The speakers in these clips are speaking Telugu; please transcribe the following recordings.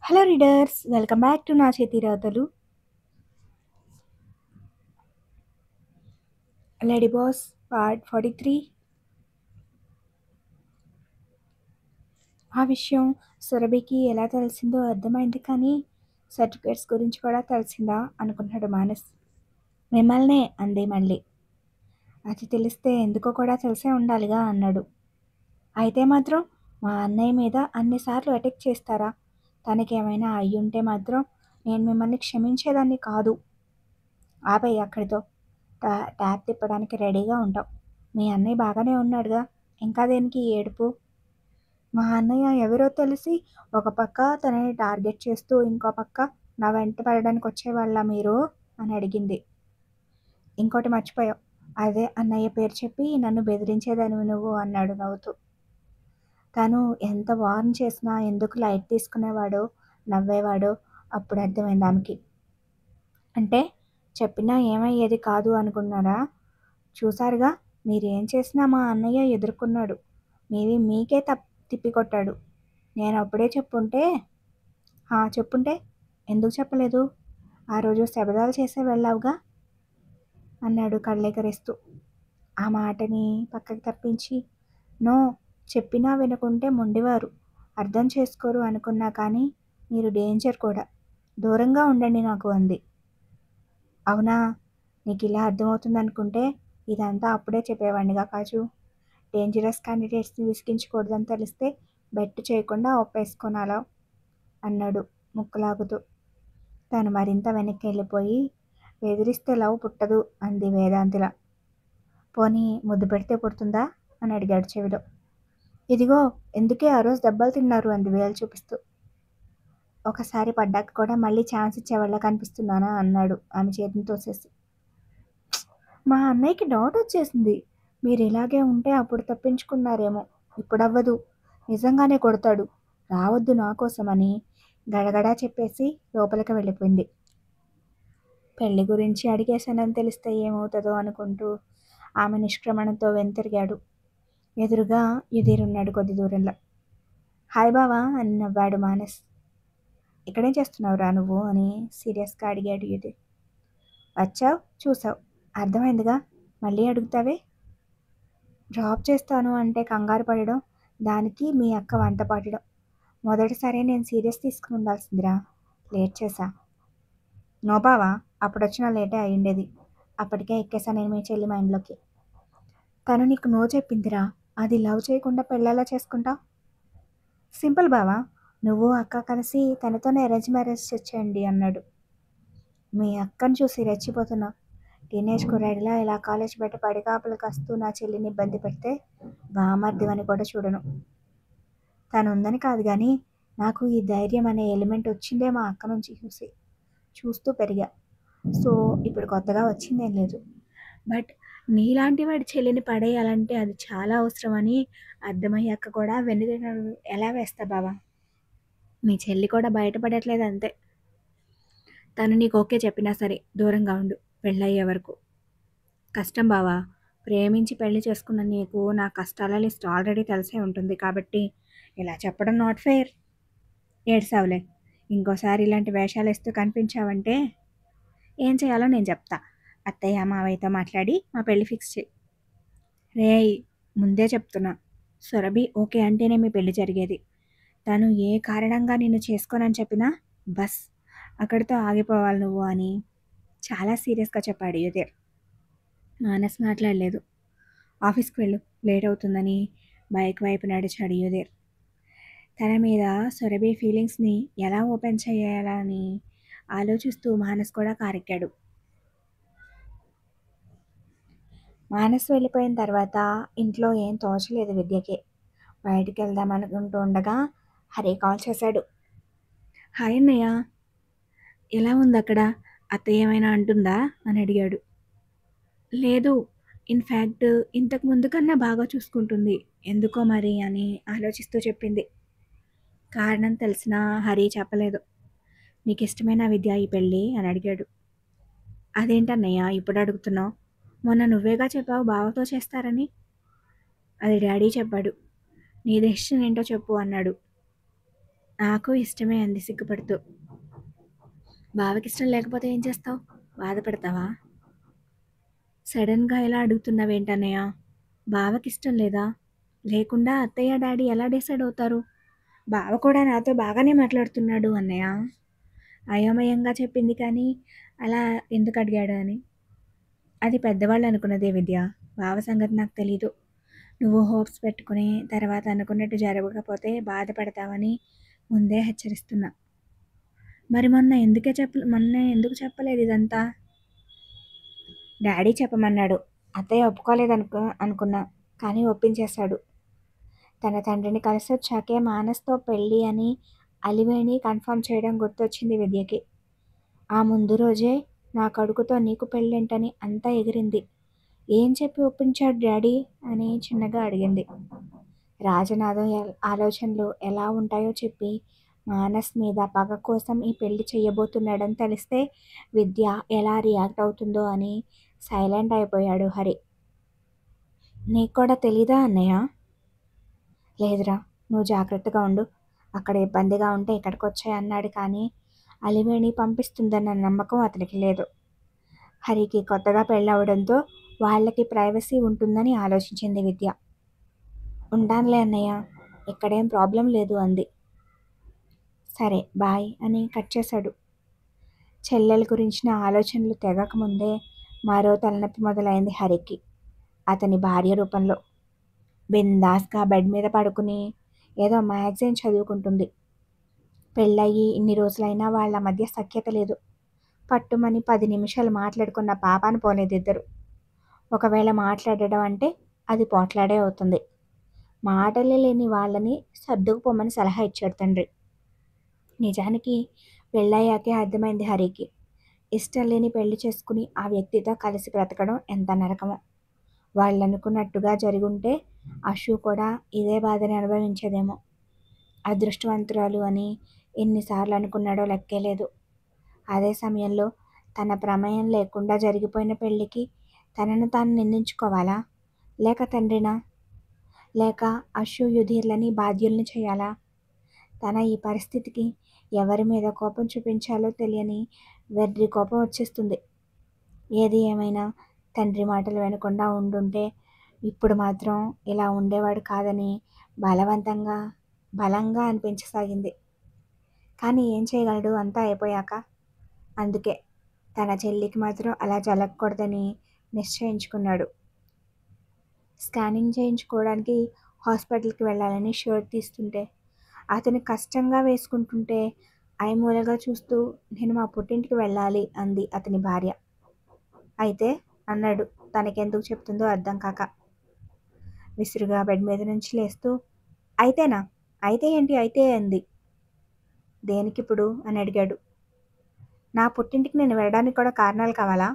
Hello readers, welcome back to నా చేతి రాతలు. Lady boss part 43. ఆ విషయం సురభికి ఎలా తెలిసిందో అర్థమైంది, కానీ సర్టిఫికేట్స్ గురించి కూడా తెలిసిందా అనుకున్నాడు మానస్. మిమ్మల్నే అంది మళ్ళీ. అది తెలిస్తే ఎందుకో కూడా తెలిసే ఉండాలిగా అన్నాడు. అయితే మాత్రం మా అన్నయ్య మీద అన్నిసార్లు అటాక్ చేస్తారా? తనకేమైనా అయ్యుంటే మాత్రం నేను మిమ్మల్ని క్షమించేదాన్ని కాదు. ఆపై అక్కడితో ట్యాప్ తిప్పడానికి రెడీగా ఉంటాం. మీ అన్నయ్య బాగానే ఉన్నాడుగా, ఇంకా దేనికి ఏడుపు? మా అన్నయ్య ఎవరో తెలిసి ఒక పక్క తనని టార్గెట్ చేస్తూ ఇంకో పక్క నా వెంట పడడానికి వచ్చేవాళ్ళ మీరు అని అడిగింది. ఇంకోటి మర్చిపోయావు, అదే అన్నయ్య పేరు చెప్పి నన్ను బెదిరించేదానివి నువ్వు అన్నాడు నవ్వుతూ. తను ఎంత వార్న్ చేసినా ఎందుకు లైట్ తీసుకునేవాడో, నవ్వేవాడో అప్పుడు అర్థమైంది ఆమెకి. అంటే చెప్పినా ఏమయ్యేది కాదు అనుకున్నారా? చూసారుగా, మీరేం చేసినా మా అన్నయ్య ఎదుర్కొన్నాడు. మీది మీకే తిప్పికొట్టాడు. నేను అప్పుడే చెప్పుంటే. చెప్పుంటే ఎందుకు చెప్పలేదు? ఆ రోజు శబదాలు చేసే వెళ్ళావుగా అన్నాడు కళ్ళెగరేస్తూ. ఆ మాటని పక్కకి తప్పించి, నో, చెప్పినా వినుకుంటే మొండివారు, అర్థం చేసుకోరు అనుకున్నా, కానీ మీరు డేంజర్ కూడా, దూరంగా ఉండండి నాకు అంది. అవునా, నీకు ఇలా అర్థమవుతుంది అనుకుంటే ఇదంతా అప్పుడే చెప్పేవాడినిగా కాజు. డేంజరస్ క్యాండిడేట్స్ని విసిగించకూడదని తెలిస్తే బెట్టు చేయకుండా ఒప్పేసుకోనాలా అన్నాడు ముక్కులాగుతూ. తను మరింత వెనక్కి వెళ్ళిపోయి, బెదిరిస్తే లవ్ పుట్టదు అంది వేదాంతిలా. పోనీ ముద్దు పెడితే పుడుతుందా అని అడిగాడు చెవిలో. ఇదిగో, ఎందుకే ఆ రోజు దెబ్బలు తిన్నారు అంది వేలు చూపిస్తూ. ఒకసారి పడ్డాక కూడా మళ్ళీ ఛాన్స్ ఇచ్చేవాళ్ళ కనిపిస్తున్నానా అన్నాడు ఆమె చేతిని తోసేసి. మా అన్నయ్యకి డౌట్ వచ్చేసింది. మీరు ఇలాగే ఉంటే అప్పుడు తప్పించుకున్నారేమో, ఇప్పుడవ్వదు, నిజంగానే కొడతాడు, రావద్దు నా కోసమని గడగడా చెప్పేసి లోపలికి వెళ్ళిపోయింది. పెళ్లి గురించి అడిగేశానని తెలిస్తే ఏమవుతుందో అనుకుంటూ ఆమె నిష్క్రమణతో వెనుతిరిగాడు. ఎదురుగా యుధీరున్నాడు కొద్ది దూరంలో. హాయ్ బావా అని నవ్వాడు మానస్. ఇక్కడేం చేస్తున్నావురా నువ్వు అని సీరియస్గా అడిగాడు యుధీర్. వచ్చావు, చూసావు, అర్థమైందిగా, మళ్ళీ అడుగుతావే? డ్రాప్ చేస్తాను అంటే కంగారు పడడం, దానికి మీ అక్క వంట పడడం. మొదటిసారి నేను సీరియస్ తీసుకుని ఉండాల్సిందిరా, లేట్ చేశా. నో బావా, అప్పుడొచ్చినా లేటే అయ్యిండేది, అప్పటికే ఎక్కేసా నేను మీ చెల్లి మైండ్లోకి. తను నీకు నో చెప్పిందిరా, అది లవ్ చేయకుండా పెళ్ళేలా చేసుకుంటా? సింపుల్ బావా, నువ్వు అక్క కలిసి తనతోనే అరేంజ్ మ్యారేజ్ చేయండి అన్నాడు. మీ అక్కను చూసి రెచ్చిపోతున్నా, టీనేజ్ కుర్రాడిలా ఇలా కాలేజ్ బయట పడిగాపులు కాస్తూ నా చెల్లిని ఇబ్బంది పెడితే బామర్దివని కూడా చూడను. తను ఉందని కాదు కానీ నాకు ఈ ధైర్యం అనే ఎలిమెంట్ వచ్చిందే మా అక్క నుంచి చూస్తూ పెరిగా. సో ఇప్పుడు కొత్తగా వచ్చిందేం లేదు. బట్ నీలాంటి వాడి చెల్లిని పడేయాలంటే అది చాలా అవసరమని అర్థమయ్యాక కూడా వెన్నుదన్నులు ఎలా వేస్తా బావా? మీ చెల్లి కూడా బయటపడట్లేదు అంతే. తను నీకు ఓకే చెప్పినా సరే దూరంగా ఉండు పెళ్ళయ్యే వరకు. కష్టం బావా, ప్రేమించి పెళ్లి చేసుకున్న నీకు నా కష్టాల లిస్ట్ ఆల్రెడీ తెలిసే ఉంటుంది కాబట్టి ఇలా చెప్పడం నాట్ ఫెయిర్. ఏడ్సావులే, ఇంకోసారి ఇలాంటి వేషాలు వేస్తూ కనిపించావంటే ఏం చేయాలో నేను చెప్తా. అత్తయ్య మావయ్యతో మాట్లాడి మా పెళ్లి ఫిక్స్ చేయి. రేయ్, ముందే చెప్తున్నా, సురభి ఓకే అంటేనే మీ పెళ్లి జరిగేది. తను ఏ కారణంగా నిన్ను చేసుకోనని చెప్పినా బస్ అక్కడితో ఆగిపోవాలి నువ్వు అని చాలా సీరియస్గా చెప్పాడు యుధీర్. మానస్ మాట్లాడలేదు. ఆఫీస్కి వెళ్ళు, లేట్ అవుతుందని బైక్ వైపు నడిచాడు యుధీర్. తన మీద సురభి ఫీలింగ్స్ని ఎలా ఓపెన్ చేయాలని ఆలోచిస్తూ మానస్ కూడా కారెక్కాడు. మానస్ వెళ్ళిపోయిన తర్వాత ఇంట్లో ఏం తోచలేదు విద్యకి. బయటికి వెళ్దాం అనుకుంటూ ఉండగా హరి కాల్ చేశాడు. హాయ్ అన్నయ్య, ఎలా ఉంది అక్కడ, అత్తయ్య ఏమైనా అంటుందా అని అడిగాడు. లేదు, ఇన్ఫ్యాక్ట్ ఇంతకు ముందు కన్నా బాగా చూసుకుంటుంది, ఎందుకో మరి అని ఆలోచిస్తూ చెప్పింది. కారణం తెలిసినా హరి చెప్పలేదు. నీకు ఇష్టమైన విద్య ఈ పెళ్ళి అని అడిగాడు. అదేంటన్నయ్య ఇప్పుడు అడుగుతున్నావు, మొన్న నువ్వేగా చెప్పావు బావతో చేస్తారని. అది డాడీ చెప్పాడు, నీ డెసిషన్ ఏంటో చెప్పు అన్నాడు. నాకు ఇష్టమే అంది సిగ్గుపడుతూ. బావకిష్టం లేకపోతే ఏం చేస్తావు? బాధపడతావా? సడన్గా ఎలా అడుగుతున్నావేంటన్నయ్య? బావకిష్టం లేదా? లేకుండా అత్తయ్య డాడీ ఎలా డిసైడ్ అవుతారు? బావ కూడా నాతో బాగానే మాట్లాడుతున్నాడు అన్నయ్య. అయోమయంగా చెప్పింది కానీ అలా ఎందుకు అడిగాడు అని. అది పెద్దవాళ్ళు అనుకున్నదే విద్య. బావ సంగతి నాకు తెలీదు. నువ్వు హోప్స్ పెట్టుకుని తర్వాత అనుకున్నట్టు జరగకపోతే బాధపడతావని ముందే హెచ్చరిస్తున్నా. మరి మొన్న ఎందుకు చెప్పలేదు ఇదంతా? డాడీ చెప్పమన్నాడు. అత్తయ్య అనుకున్నా కానీ ఒప్పించేశాడు. తన తండ్రిని కలిసొచ్చాకే మానస్తో పెళ్ళి అని అలివేణి కన్ఫర్మ్ చేయడం గుర్తొచ్చింది విద్యకి. ఆ ముందు రోజే నా కొడుకుతో నీకు పెళ్ళేంటని అంతా ఎగిరింది. ఏం చెప్పి ఒప్పించాడు డాడీ అని చిన్నగా అడిగింది. రాజనాథం ఆలోచనలు ఎలా ఉంటాయో చెప్పి మానస్ మీద పగ కోసం ఈ పెళ్లి చెయ్యబోతున్నాడని తెలిస్తే విద్య ఎలా రియాక్ట్ అవుతుందో అని సైలెంట్ అయిపోయాడు హరి. నీకు కూడా తెలీదా అన్నయ్య? లేదురా, నువ్వు జాగ్రత్తగా ఉండు. అక్కడ ఇబ్బందిగా ఉంటే ఇక్కడికి వచ్చాయి అన్నాడు కానీ అలివేణి పంపిస్తుందన్న నమ్మకం అతనికి లేదు. హరికి కొత్తగా పెళ్ళవడంతో వాళ్ళకి ప్రైవసీ ఉంటుందని ఆలోచించింది విద్య. ఉంటానులే అన్నయ్య, ఇక్కడేం ప్రాబ్లం లేదు అంది. సరే బాయ్ అని కట్ చేశాడు. చెల్లెల గురించిన ఆలోచనలు తెగకముందే మరో తలనొప్పి మొదలైంది హరికి. అతని భార్య రూపంలో. బిందాస్గా బెడ్ మీద పడుకుని ఏదో మ్యాగజైన్ చదువుకుంటుంది. పెళ్ళయి ఇన్ని రోజులైనా వాళ్ళ మధ్య సఖ్యత లేదు. పట్టుమని 10 నిమిషాలు మాట్లాడుకున్న పాపాన పోలేదు ఇద్దరు. ఒకవేళ మాట్లాడడం అంటే అది పోట్లాడే అవుతుంది. మాటలే లేని వాళ్ళని సర్దుకుపోమని సలహా ఇచ్చాడు తండ్రి. నిజానికి పెళ్ళయ్యాకే అర్థమైంది హరికి. ఇష్టం లేని పెళ్లి చేసుకుని ఆ వ్యక్తితో కలిసి బ్రతకడం ఎంత నరకమో. వాళ్ళు అనుకున్నట్టుగా జరుగుంటే అశు కూడా ఇదే బాధని అనుభవించేదేమో. అదృష్టవంతురాలు అని ఎన్నిసార్లు అనుకున్నాడో లెక్కేలేదు. అదే సమయంలో తన ప్రమేయం లేకుండా జరిగిపోయిన పెళ్ళికి తనను తాను నిందించుకోవాలా? లేక తండ్రినా? లేక అశు యుధీర్లని బాధ్యుల్ని చేయాలా? తన ఈ పరిస్థితికి ఎవరి మీద కోపం చూపించాలో తెలియని వెర్రి కోపం వచ్చేస్తుంది. ఏది ఏమైనా తండ్రి మాటలు వినకుండా ఉండుంటే ఇప్పుడు మాత్రం ఇలా ఉండేవాడు కాదని బలంగా అనిపించసాగింది. కానీ ఏం చేయగలడు అంతా అయిపోయాక? అందుకే తన చెల్లికి మాత్రం అలా జరగకూడదని నిశ్చయించుకున్నాడు. స్కానింగ్ చేయించుకోవడానికి హాస్పిటల్కి వెళ్ళాలని షర్ట్ తీస్తుంటే అతను కష్టంగా వేసుకుంటుంటే ఐమూలగా చూస్తూ నేను మా పుట్టింటికి వెళ్ళాలి అంది అతని భార్య. అయితే అన్నాడు తనకెందుకు చెప్తుందో అర్థం కాక. విసురుగా బెడ్ మీద నుంచి లేస్తూ అయితేనా? అయితే ఏంటి అయితే అంది. దేనికిప్పుడు అని అడిగాడు. నా పుట్టింటికి నేను వెళ్ళడానికి కూడా కారణాలు కావాలా?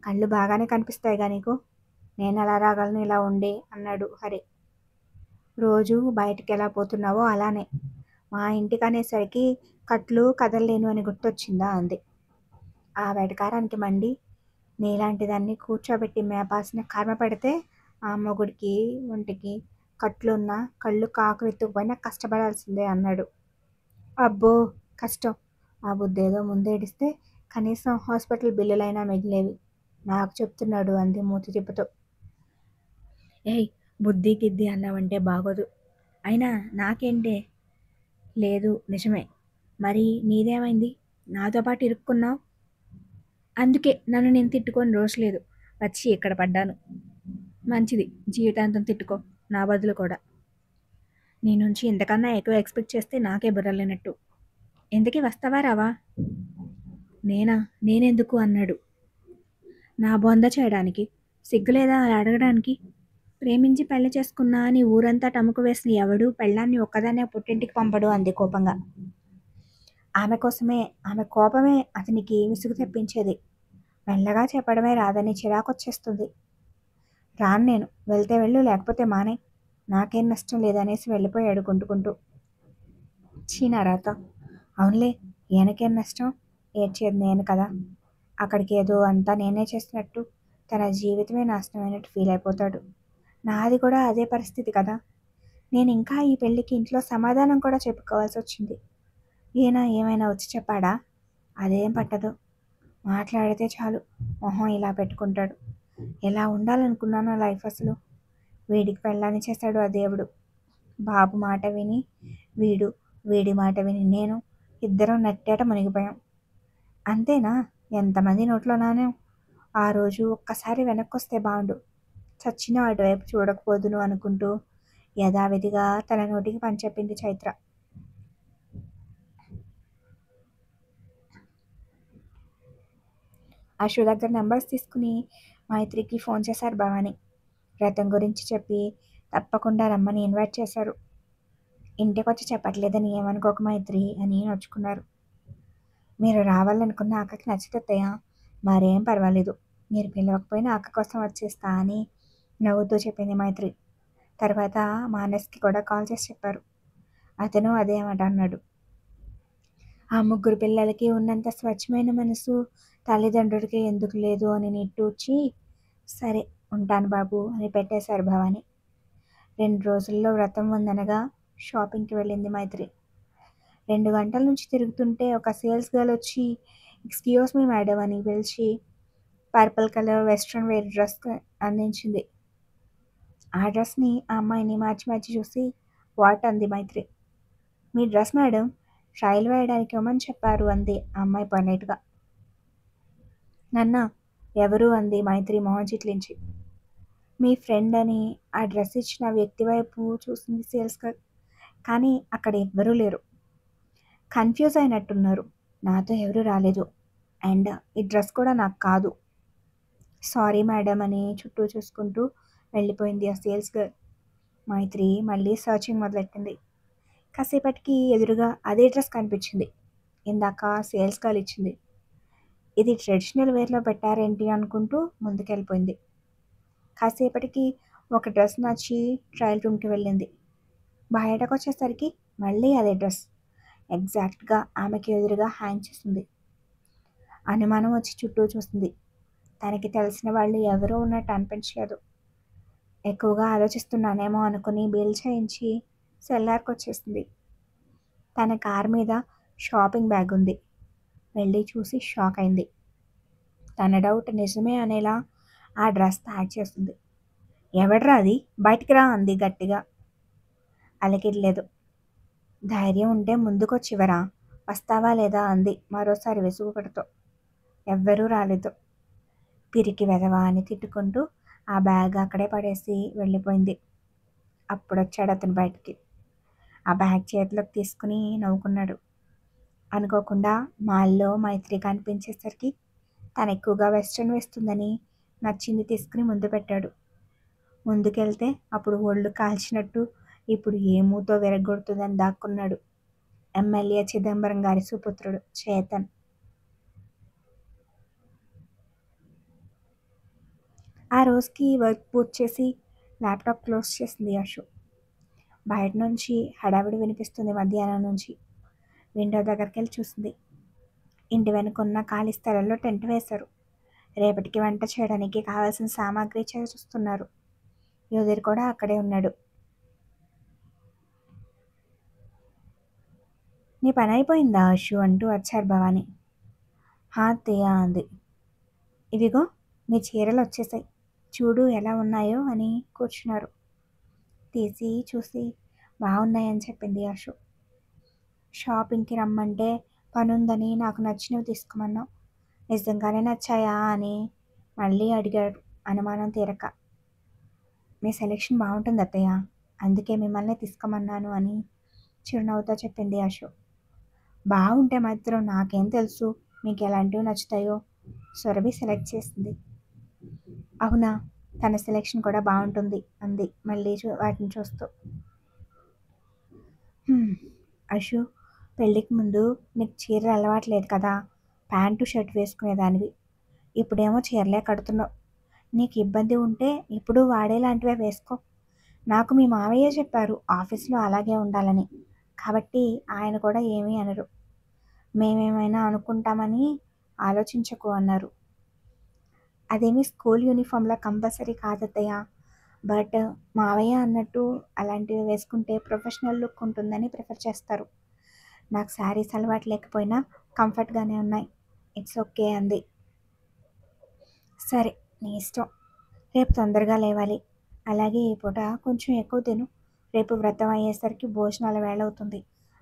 కళ్ళు బాగానే కనిపిస్తాయిగా నీకు. నేను ఎలా రాగలను ఇలా ఉండి అన్నాడు హరి. రోజు బయటికి ఎలా పోతున్నావో అలానే. మా ఇంటికి అనేసరికి కట్లు కదలలేను అని గుర్తొచ్చిందా అంది. ఆ వెటకారానికి మండి నీలాంటి దాన్ని కూర్చోబెట్టి మేపాల్సిన కర్మ పడితే ఆ మొగుడికి ఒంటికి కట్లున్నా కళ్ళు కాకు ఎత్తుకుపోయినా కష్టపడాల్సిందే అన్నాడు. అబ్బో కష్టం. ఆ బుద్ధేదో ముందేడిస్తే కనీసం హాస్పిటల్ బిల్లులైనా మిగిలేవి. నాకు చెప్తున్నాడు అంది మూతి తిప్పుతూ. ఏయ్, బుద్ధి గిద్ది అన్నావంటే బాగోదు. అయినా నాకేంటే? లేదు నిజమే. మరి నీదేమైంది? నాతో పాటు ఇరుక్కున్నావు. అందుకే నన్ను నేను తిట్టుకొని రోజులేదు. వచ్చి ఇక్కడ పడ్డాను. మంచిది, జీవితాంతం తిట్టుకో, నా బదులు కూడా. నీ నుంచి ఇంతకన్నా ఎక్కువ ఎక్స్పెక్ట్ చేస్తే నాకే బుర్రలేనట్టు. ఇంతకీ వస్తావా రావా? నేనెందుకు అన్నాడు. నా బొంద చేయడానికి సిగ్గులేదా అలా అడగడానికి? ప్రేమించి పెళ్లి చేసుకున్నా అని ఊరంతా టముకు వేసిన ఎవడు పెళ్ళాన్ని ఒక్కదాన్నే పుట్టింటికి పంపడు అంది కోపంగా. ఆమె కోపమే అతనికి విసుగు తెప్పించేది. మెల్లగా చెప్పడమే రాదని చిరాకొచ్చేస్తుంది. రాను నేను, వెళ్తే వెళ్ళు లేకపోతే మానే, నాకేం నష్టం లేదనేసి వెళ్ళిపోయాడు గుంటుకుంటూ. చీనారాత. అవునులే, ఈయనకేం నష్టం? ఏడ్చేది నేను కదా. అక్కడికి ఏదో అంతా నేనే చేసినట్టు తన జీవితమే నాశనమైనట్టు ఫీల్ అయిపోతాడు. నాది కూడా అదే పరిస్థితి కదా. నేను ఇంకా ఈ పెళ్ళికి ఇంట్లో సమాధానం కూడా చెప్పుకోవాల్సి వచ్చింది. ఈయన ఏమైనా వచ్చి చెప్పాడా? అదేం పట్టదు. మాట్లాడితే చాలు మొహం ఇలా పెట్టుకుంటాడు. ఎలా ఉండాలనుకున్నానో లైఫ్ అసలు. వీడికి పెళ్ళాన్ని చేశాడు ఆ దేవుడు. బాబు మాట విని వీడు, వీడి మాట విని నేను, ఇద్దరం నట్టేట మునిగిపోయాం. అంతేనా? ఎంతమంది నోట్లో నానాం. ఆ రోజు ఒక్కసారి వెనక్కొస్తే బాగుండు. చచ్చినా అటువైపు చూడకపోదును అనుకుంటూ యథావిధిగా తన నోటికి పని చెప్పింది చైత్ర. అశు దగ్గర నెంబర్స్ తీసుకుని మైత్రికి ఫోన్ చేశారు భవాని. వ్రతం గురించి చెప్పి తప్పకుండా రమ్మని ఇన్వైట్ చేశారు. ఇంటికొచ్చి చెప్పట్లేదని ఏమనుకోక మైత్రి అని నొచ్చుకున్నారు. మీరు రావాలనుకున్న అక్కకి నచ్చితేత్తయ్య, మరేం పర్వాలేదు. మీరు పిలవకపోయినా అక్క కోసం వచ్చేస్తా అని నవ్వుతూ చెప్పింది మైత్రి. తర్వాత మానస్కి కూడా కాల్ చేసి చెప్పారు. అతను అదే మాట అన్నాడు. ఆ ముగ్గురు పిల్లలకి ఉన్నంత స్వచ్ఛమైన మనసు తల్లిదండ్రులకి ఎందుకు లేదు అని నిట్టూర్చి, సరే ఉంటాను బాబు అని పెట్టేశారు భవాని. 2 రోజుల్లో వ్రతం ఉందనగా షాపింగ్కి వెళ్ళింది మైత్రి. 2 గంటల నుంచి తిరుగుతుంటే ఒక సేల్స్ గర్ల్ వచ్చి ఎక్స్క్యూజ్ మీ మేడం అని పిలిచి purple colour western wear dress అందించింది. ఆ డ్రెస్ని ఆ అమ్మాయిని మార్చి మార్చి చూసి వాట్ అంది మైత్రి. మీ డ్రెస్ మేడం, ట్రయల్ వేయడానికి ఇవ్వమని చెప్పారు అంది ఆ అమ్మాయి పొలైట్గా. నన్న ఎవరు అంది మైత్రి మొహం చిట్లించి. మీ ఫ్రెండ్ అని ఆ డ్రెస్ ఇచ్చిన వ్యక్తి వైపు చూసింది సేల్స్ గర్ల్. కానీ అక్కడ ఎవ్వరూ లేరు. కన్ఫ్యూజ్ అయినట్టున్నారు. నాతో ఎవరూ రాలేదు. అండ్ ఈ డ్రెస్ కూడా నాకు కాదు. సారీ మేడం అని చుట్టూ చూసుకుంటూ వెళ్ళిపోయింది ఆ సేల్స్ గర్ల్. మైత్రి మళ్ళీ సర్చింగ్ మొదలెట్టింది. కాసేపటికి ఎదురుగా అదే డ్రెస్ కనిపించింది. ఇందాక సేల్స్ గర్ల్ ఇచ్చింది. ఇది ట్రెడిషనల్ వేర్లో పెట్టారేంటి అనుకుంటూ ముందుకెళ్ళిపోయింది. కాసేపటికి ఒక డ్రెస్ నచ్చి ట్రయల్ రూమ్కి వెళ్ళింది. బయటకు వచ్చేసరికి మళ్ళీ అదే డ్రెస్ ఎగ్జాక్ట్గా ఆమెకి ఎదురుగా హ్యాంగ్ చేసింది. అనుమానం వచ్చి చుట్టూ చూసింది. తనకి తెలిసిన వాళ్ళు ఎవరూ ఉన్నట్టు అనిపించలేదు. ఎక్కువగా ఆలోచిస్తున్నానేమో అనుకుని బిల్ చేయించి సెల్లార్కి వచ్చేసింది. తన కార్ మీద షాపింగ్ బ్యాగ్ ఉంది. వెళ్ళి చూసి షాక్ అయింది. తన డౌట్ నిజమే అనేలా ఆ డ్రెస్ ప్యాక్ చేస్తుంది. ఎవడ్రా అది, బయటికి రా అంది గట్టిగా. అలికిడ్లేదు. ధైర్యం ఉంటే ముందుకొచ్చివరా, వస్తావా లేదా అంది మరోసారి విసుగుపడుతూ. ఎవ్వరూ రాలేదు. పిరికి వెధవా అని తిట్టుకుంటూ ఆ బ్యాగ్ అక్కడే పడేసి వెళ్ళిపోయింది. అప్పుడొచ్చాడు అతను బయటికి. ఆ బ్యాగ్ చేతిలోకి తీసుకుని నవ్వుకున్నాడు. అనుకోకుండా మాల్లో మైత్రి కనిపించేసరికి తను ఎక్కువగా వెస్ట్రన్ వేస్తుందని నచ్చింది తీసుకుని ముందు పెట్టాడు. ముందుకెళ్తే అప్పుడు ఒళ్ళు కాల్చినట్టు ఇప్పుడు ఏ మూతో విరగొడుతుందని దాక్కున్నాడు ఎమ్మెల్యే చిదంబరం గారి సుపుత్రుడు చేతన్. ఆ రోజుకి వర్క్ పూర్తి చేసి ల్యాప్టాప్ క్లోజ్ చేసింది అశు. బయట నుంచి హడావిడి వినిపిస్తుంది మధ్యాహ్నం నుంచి. విండో దగ్గరికి వెళ్ళి చూసింది. ఇంటి వెనుకున్న ఖాళీ స్థలంలో టెంట్ వేశారు. రేపటికి వంట చేయడానికి కావాల్సిన సామాగ్రి చేస్తున్నారు. యోధుడు కూడా అక్కడే ఉన్నాడు. నీ పని అయిపోయిందా అశు అంటూ వచ్చారు భవాని. హా అత్తయ్య అంది. ఇదిగో నీ చీరలు వచ్చేసాయి, చూడు ఎలా ఉన్నాయో అని కూర్చున్నారు. తీసి చూసి బాగున్నాయని చెప్పింది అశు. షాపింగ్కి రమ్మంటే పనుందని నాకు నచ్చినవి తీసుకోమన్నావు, నిజంగానే నచ్చాయా అని మళ్ళీ అడిగాడు అనుమానం తీరక. మీ సెలెక్షన్ బాగుంటుంది అత్తయ్య, అందుకే మిమ్మల్ని తీసుకోమన్నాను అని చిరునవ్వుతో చెప్పింది అశు. బాగుంటే మాత్రం నాకేం తెలుసు మీకు ఎలాంటివి నచ్చుతాయో, సురభి సెలెక్ట్ చేసింది. అవునా, తన సెలెక్షన్ కూడా బాగుంటుంది అంది మళ్ళీ వాటిని చూస్తూ. అశు, పెళ్ళికి ముందు నీకు చీరలు అలవాట్లేదు కదా, ప్యాంటు షర్ట్ వేసుకునేదానివి. ఇప్పుడేమో చీరలే కడుతున్నావు. నీకు ఇబ్బంది ఉంటే ఇప్పుడు వాడేలాంటివే వేసుకో. నాకు మీ మావయ్య చెప్పారు ఆఫీస్లో అలాగే ఉండాలని, కాబట్టి ఆయన కూడా ఏమీ అనరు. మేమేమైనా అనుకుంటామని ఆలోచించకు అన్నారు. అదేమీ స్కూల్ యూనిఫామ్లా కంపల్సరీ కాదత్తయ్య, బట్ మావయ్య అన్నట్టు అలాంటివి వేసుకుంటే ప్రొఫెషనల్ లుక్ ఉంటుందని ప్రిఫర్ చేస్తారు. నాకు శారీస్ అలవాటు లేకపోయినా కంఫర్ట్గానే ఉన్నాయి. ఇట్స్ ఓకే అంది. సరే, నీ ఇష్టం. రేపు తొందరగా లేవాలి. అలాగే ఈ పూట కొంచెం ఎక్కువ తిను. రేపు వ్రతం అయ్యేసరికి భోజనాల వేళ అవుతుంది.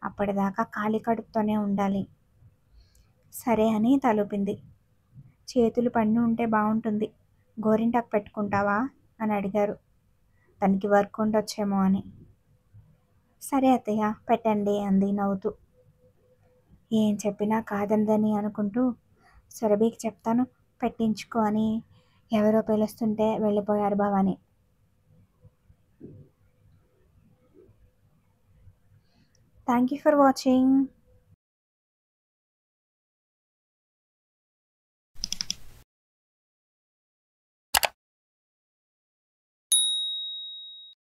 అప్పటిదాకా ఖాళీ కడుపుతోనే ఉండాలి. సరే అని తలూపింది. చేతులు పన్ను ఉంటే బాగుంటుంది. గోరింటాకు పెట్టుకుంటావా అని అడిగారు. తనకి వర్క్ ఉండొచ్చేమో అని. సరే అత్తయ్య, పెట్టండి అంది నవ్వుతూ. ఏం చెప్పినా కాదందని అనుకుంటూ సురభికి చెప్తాను పెట్టించుకో అని ఎవరో పిలుస్తుంటే వెళ్ళిపోయారు Bhavani. Thank you for watching.